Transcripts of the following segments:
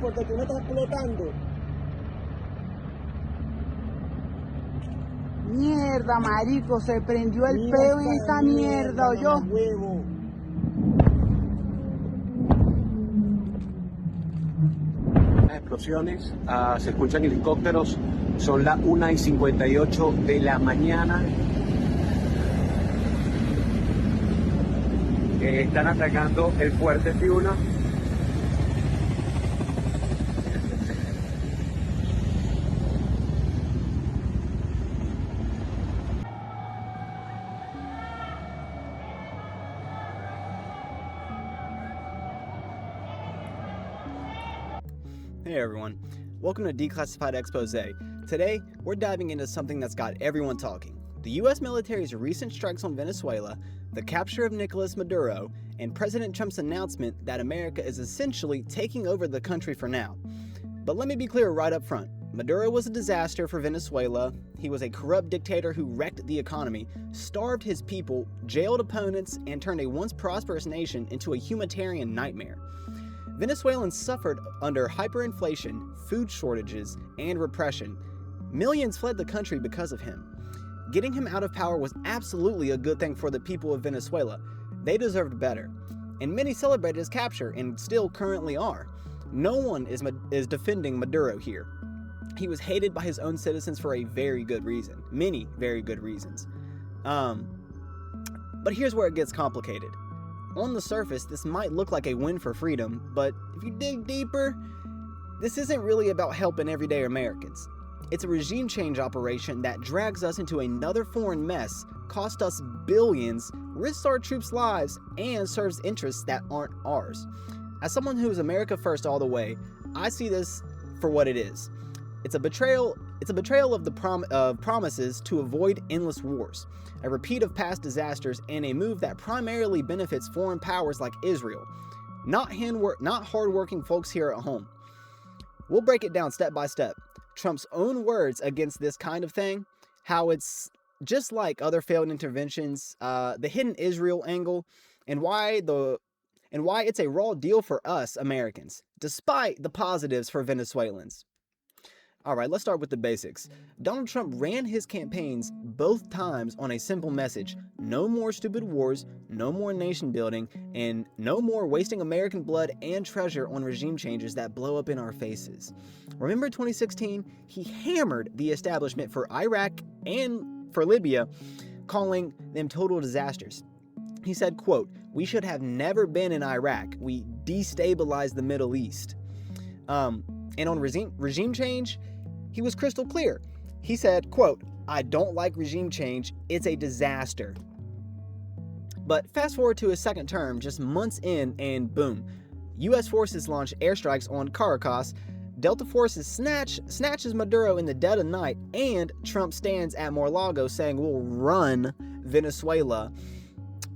porque tú no estás explotando. Mierda, marico, se prendió el peo en esta mierda, ¿oyó? Huevo. Explosiones, se escuchan helicópteros, son las 1:58 de la mañana. Están atacando el fuerte Fiuna. Hey everyone, welcome to Declassified Expose. Today, we're diving into something that's got everyone talking. The US military's recent strikes on Venezuela, the capture of Nicolas Maduro, and President Trump's announcement that America is essentially taking over the country for now. But let me be clear right up front. Maduro was a disaster for Venezuela. He was a corrupt dictator who wrecked the economy, starved his people, jailed opponents, and turned a once prosperous nation into a humanitarian nightmare. Venezuelans suffered under hyperinflation, food shortages, and repression. Millions fled the country because of him. Getting him out of power was absolutely a good thing for the people of Venezuela. They deserved better. And many celebrated his capture, and still currently are. No one is defending Maduro here. He was hated by his own citizens for a very good reason. Many very good reasons. But here's where it gets complicated. On the surface, this might look like a win for freedom, but if you dig deeper, this isn't really about helping everyday Americans. It's a regime change operation that drags us into another foreign mess, costs us billions, risks our troops' lives, and serves interests that aren't ours. As someone who is America first all the way, I see this for what it is. It's a betrayal of the promises to avoid endless wars, a repeat of past disasters, and a move that primarily benefits foreign powers like Israel, not hardworking folks here at home. We'll break it down step by step. Trump's own words against this kind of thing, how it's just like other failed interventions, the hidden Israel angle, and why it's a raw deal for us Americans, despite the positives for Venezuelans. All right, let's start with the basics. Donald Trump ran his campaigns both times on a simple message: no more stupid wars, no more nation building, and no more wasting American blood and treasure on regime changes that blow up in our faces. Remember 2016? He hammered the establishment for Iraq and for Libya, calling them total disasters. He said, quote, "We should have never been in Iraq. We destabilized the Middle East." And on regime change, he was crystal clear. He said, quote, "I don't like regime change. It's a disaster." But fast forward to his second term, just months in, and boom. U.S. forces launch airstrikes on Caracas. Delta forces snatches Maduro in the dead of night, and Trump stands at Mar-a-Lago saying we'll run Venezuela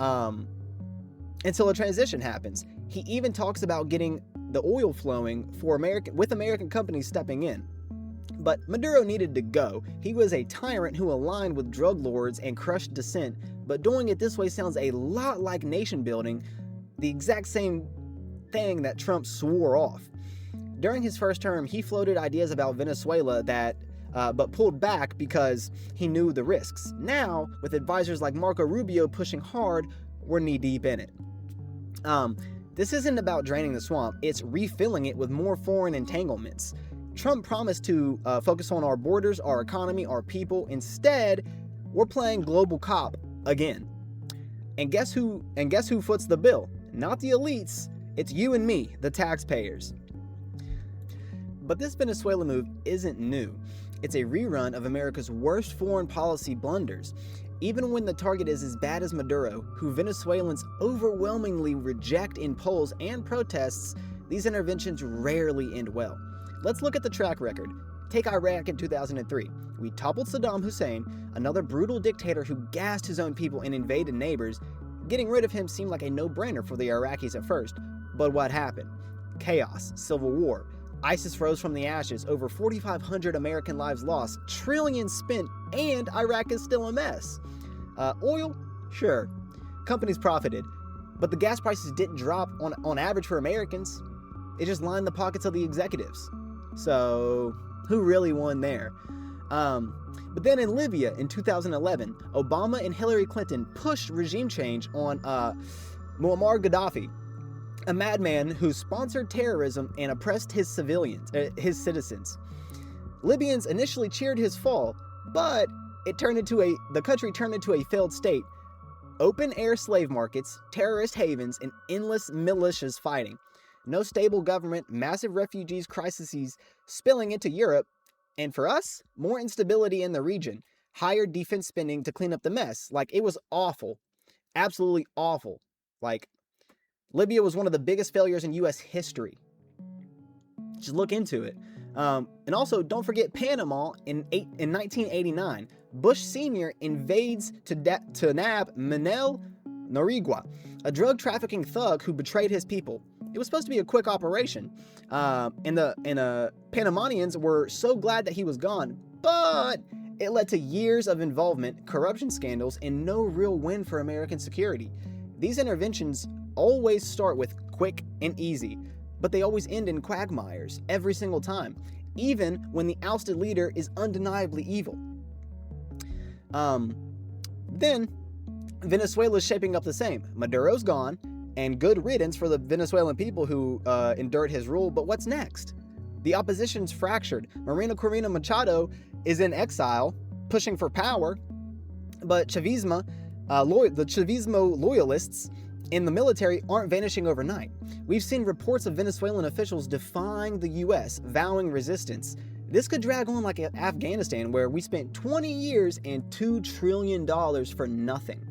until a transition happens. He even talks about getting the oil flowing with American companies stepping in. But Maduro needed to go. He was a tyrant who aligned with drug lords and crushed dissent, but doing it this way sounds a lot like nation building, the exact same thing that Trump swore off. During his first term, he floated ideas about Venezuela but pulled back because he knew the risks. Now, with advisors like Marco Rubio pushing hard, we're knee-deep in it. This isn't about draining the swamp, it's refilling it with more foreign entanglements. Trump promised to focus on our borders, our economy, our people. Instead, we're playing global cop again. And guess who foots the bill? Not the elites, it's you and me, the taxpayers. But this Venezuela move isn't new. It's a rerun of America's worst foreign policy blunders. Even when the target is as bad as Maduro, who Venezuelans overwhelmingly reject in polls and protests, these interventions rarely end well. Let's look at the track record. Take Iraq in 2003. We toppled Saddam Hussein, another brutal dictator who gassed his own people and invaded neighbors. Getting rid of him seemed like a no-brainer for the Iraqis at first. But what happened? Chaos, civil war. ISIS rose from the ashes, over 4,500 American lives lost, trillions spent, and Iraq is still a mess. Oil? Sure. Companies profited, but the gas prices didn't drop on average for Americans. It just lined the pockets of the executives. So who really won there? But then in Libya in 2011, Obama and Hillary Clinton pushed regime change on Muammar Gaddafi, a madman who sponsored terrorism and oppressed his citizens. Libyans initially cheered his fall, but the country turned into a failed state. Open-air slave markets, terrorist havens, and endless militias fighting. No stable government, massive refugees crises spilling into Europe, and for us, more instability in the region. Higher defense spending to clean up the mess. Like, it was awful. Absolutely awful. Like, Libya was one of the biggest failures in U.S. history. Just look into it. And also, don't forget Panama in 1989. Bush Sr. invades to nab Manel Norigua, a drug trafficking thug who betrayed his people. It was supposed to be a quick operation, and the Panamanians were so glad that he was gone, but it led to years of involvement, corruption scandals, and no real win for American security. These interventions always start with quick and easy, but they always end in quagmires every single time, even when the ousted leader is undeniably evil. Then Venezuela's shaping up the same. Maduro's gone, and good riddance for the Venezuelan people who endured his rule, but what's next? The opposition's fractured. Marina Corina Machado is in exile, pushing for power, but the Chavismo loyalists in the military aren't vanishing overnight. We've seen reports of Venezuelan officials defying the U.S., vowing resistance. This could drag on like Afghanistan, where we spent 20 years and $2 trillion for nothing.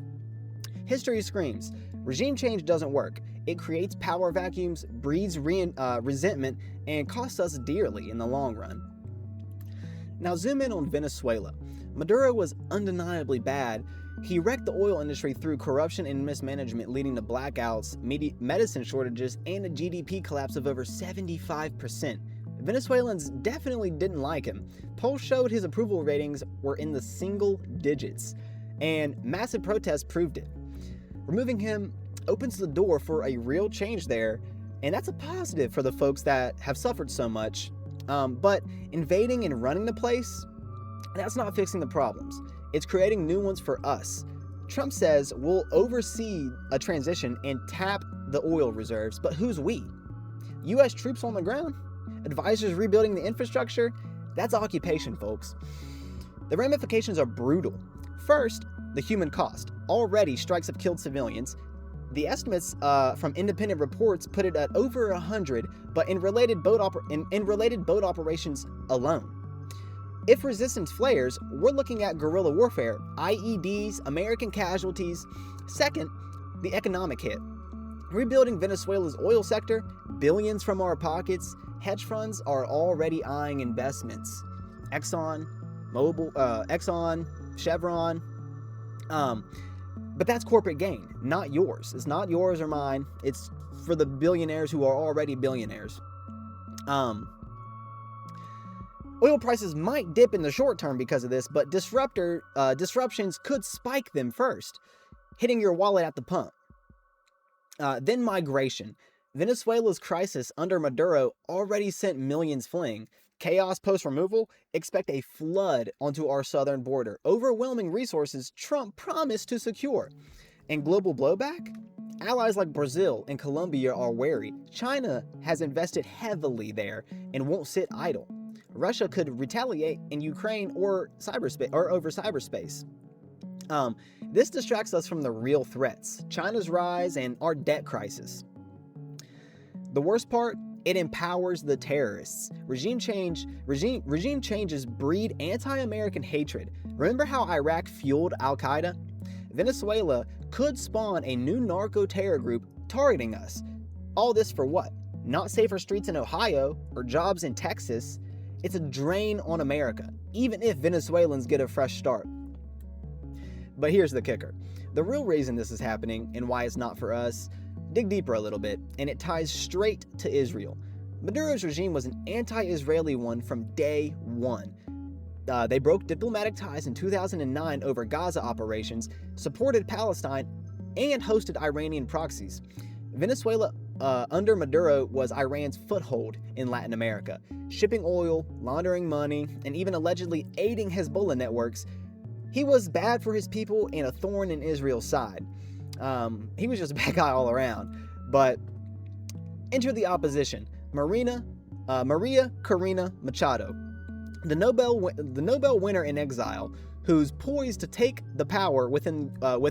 History screams, regime change doesn't work. It creates power vacuums, breeds resentment, and costs us dearly in the long run. Now zoom in on Venezuela. Maduro was undeniably bad. He wrecked the oil industry through corruption and mismanagement, leading to blackouts, medicine shortages, and a GDP collapse of over 75%. Venezuelans definitely didn't like him. Polls showed his approval ratings were in the single digits, and massive protests proved it. Removing him opens the door for a real change there, and that's a positive for the folks that have suffered so much. But invading and running the place, that's not fixing the problems. It's creating new ones for us. Trump says we'll oversee a transition and tap the oil reserves, but who's we? U.S. troops on the ground? Advisors rebuilding the infrastructure? That's occupation, folks. The ramifications are brutal. First, the human cost. Already, strikes have killed civilians. The estimates from independent reports put it at over 100, but in related boat operations alone. If resistance flares, we're looking at guerrilla warfare, IEDs, American casualties. Second, the economic hit. Rebuilding Venezuela's oil sector, billions from our pockets. Hedge funds are already eyeing investments. Exxon, Chevron. But that's corporate gain, not yours. It's not yours or mine. It's for the billionaires who are already billionaires. Oil prices might dip in the short term because of this, but disruptions could spike them first, hitting your wallet at the pump. Then migration. Venezuela's crisis under Maduro already sent millions fleeing. Chaos post-removal, expect a flood onto our southern border. Overwhelming resources Trump promised to secure. And global blowback? Allies like Brazil and Colombia are wary. China has invested heavily there and won't sit idle. Russia could retaliate in Ukraine or over cyberspace. This distracts us from the real threats, China's rise and our debt crisis. The worst part, it empowers the terrorists. Regime changes breed anti-American hatred. Remember how Iraq fueled Al-Qaeda? Venezuela could spawn a new narco-terror group targeting us. All this for what? Not safer streets in Ohio or jobs in Texas. It's a drain on America, even if Venezuelans get a fresh start. But here's the kicker. The real reason this is happening and why it's not for us, dig deeper a little bit, and it ties straight to Israel. Maduro's regime was an anti-Israeli one from day one. They broke diplomatic ties in 2009 over Gaza operations, supported Palestine, and hosted Iranian proxies. Venezuela under Maduro was Iran's foothold in Latin America, shipping oil, laundering money, and even allegedly aiding Hezbollah networks. He was bad for his people and a thorn in Israel's side. He was just a bad guy all around. But enter the opposition, Maria Corina Machado, the Nobel winner in exile, who's poised to take the power with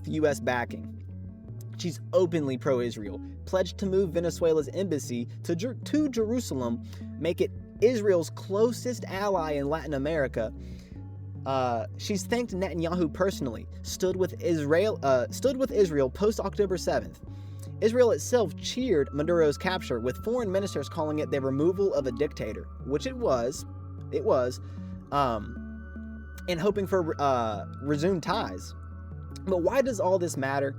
U.S. backing. She's openly pro-Israel, pledged to move Venezuela's embassy to Jerusalem, make it Israel's closest ally in Latin America. She's thanked Netanyahu personally, stood with Israel post-October 7th. Israel itself cheered Maduro's capture, with foreign ministers calling it the removal of a dictator, which it was, and hoping for resumed ties. But why does all this matter?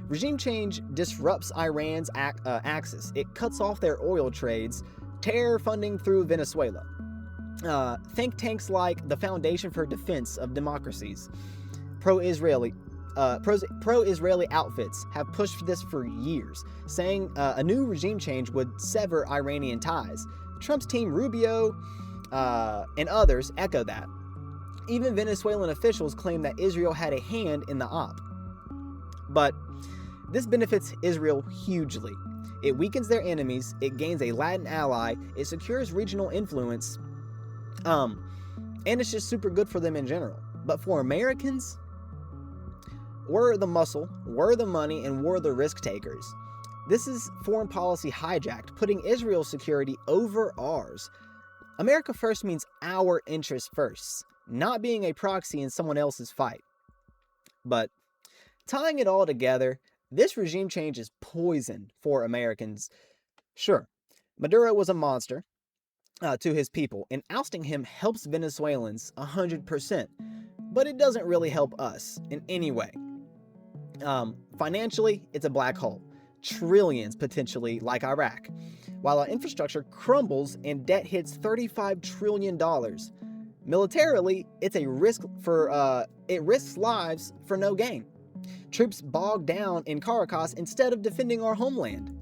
Regime change disrupts Iran's axis. It cuts off their oil trades, terror funding through Venezuela. Think tanks like the Foundation for Defense of Democracies, pro-Israeli outfits have pushed for this for years, saying a new regime change would sever Iranian ties. Trump's team, Rubio, and others echo that. Even Venezuelan officials claim that Israel had a hand in the op. But this benefits Israel hugely. It weakens their enemies, it gains a Latin ally, it secures regional influence, and it's just super good for them in general. But for Americans, we're the muscle, we're the money, and we're the risk takers. This is foreign policy hijacked, putting Israel's security over ours. America first means our interests first, not being a proxy in someone else's fight. But tying it all together, this regime change is poison for Americans. Sure, Maduro was a monster to his people, and ousting him helps Venezuelans 100%, but it doesn't really help us in any way. Financially, it's a black hole. Trillions potentially, like Iraq. While our infrastructure crumbles and debt hits $35 trillion. Militarily, it's a risk for it risks lives for no gain. Troops bogged down in Caracas instead of defending our homeland.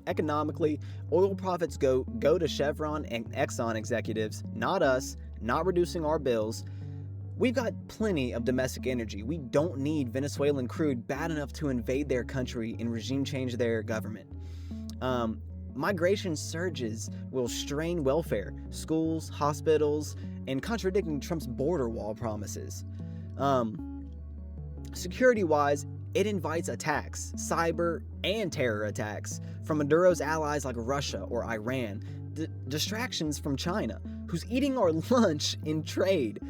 Economically, oil profits go to Chevron and Exxon executives, not us, not reducing our bills. We've got plenty of domestic energy. We don't need Venezuelan crude bad enough to invade their country and regime change their government. Migration surges will strain welfare, schools, hospitals, and contradicting Trump's border wall promises. Security-wise, it invites attacks, cyber and terror attacks, from Maduro's allies like Russia or Iran, distractions from China, who's eating our lunch in trade.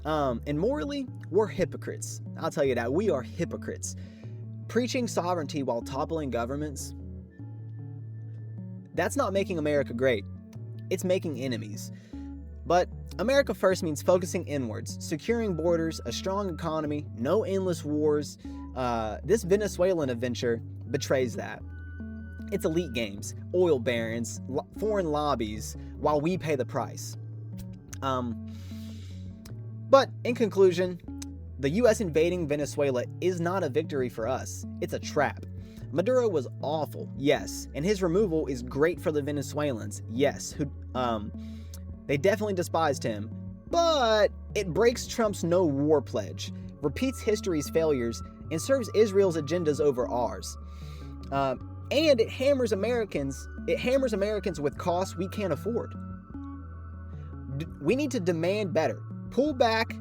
And morally, we're hypocrites. I'll tell you that. We are hypocrites. Preaching sovereignty while toppling governments, that's not making America great. It's making enemies. But America first means focusing inwards, securing borders, a strong economy, no endless wars. This Venezuelan adventure betrays that. It's elite games, oil barons, foreign lobbies, while we pay the price. But in conclusion, the U.S. invading Venezuela is not a victory for us. It's a trap. Maduro was awful, yes, and his removal is great for the Venezuelans, yes, who they definitely despised him, but it breaks Trump's no war pledge, repeats history's failures, and serves Israel's agendas over ours. And it hammers Americans with costs we can't afford. We need to demand better. Pull back,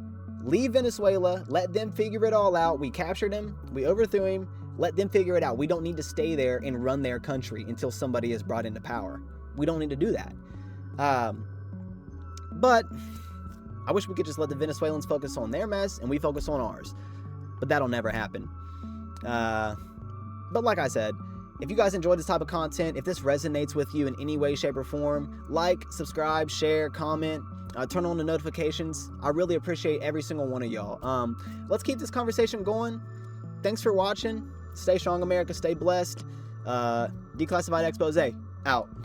leave Venezuela, let them figure it all out. We captured him, we overthrew him, let them figure it out. We don't need to stay there and run their country until somebody is brought into power. We don't need to do that. But I wish we could just let the Venezuelans focus on their mess and we focus on ours. But that'll never happen. But like I said, if you guys enjoy this type of content, if this resonates with you in any way, shape, or form, like, subscribe, share, comment, turn on the notifications. I really appreciate every single one of y'all. Let's keep this conversation going. Thanks for watching. Stay strong, America. Stay blessed. Declassified Expose out.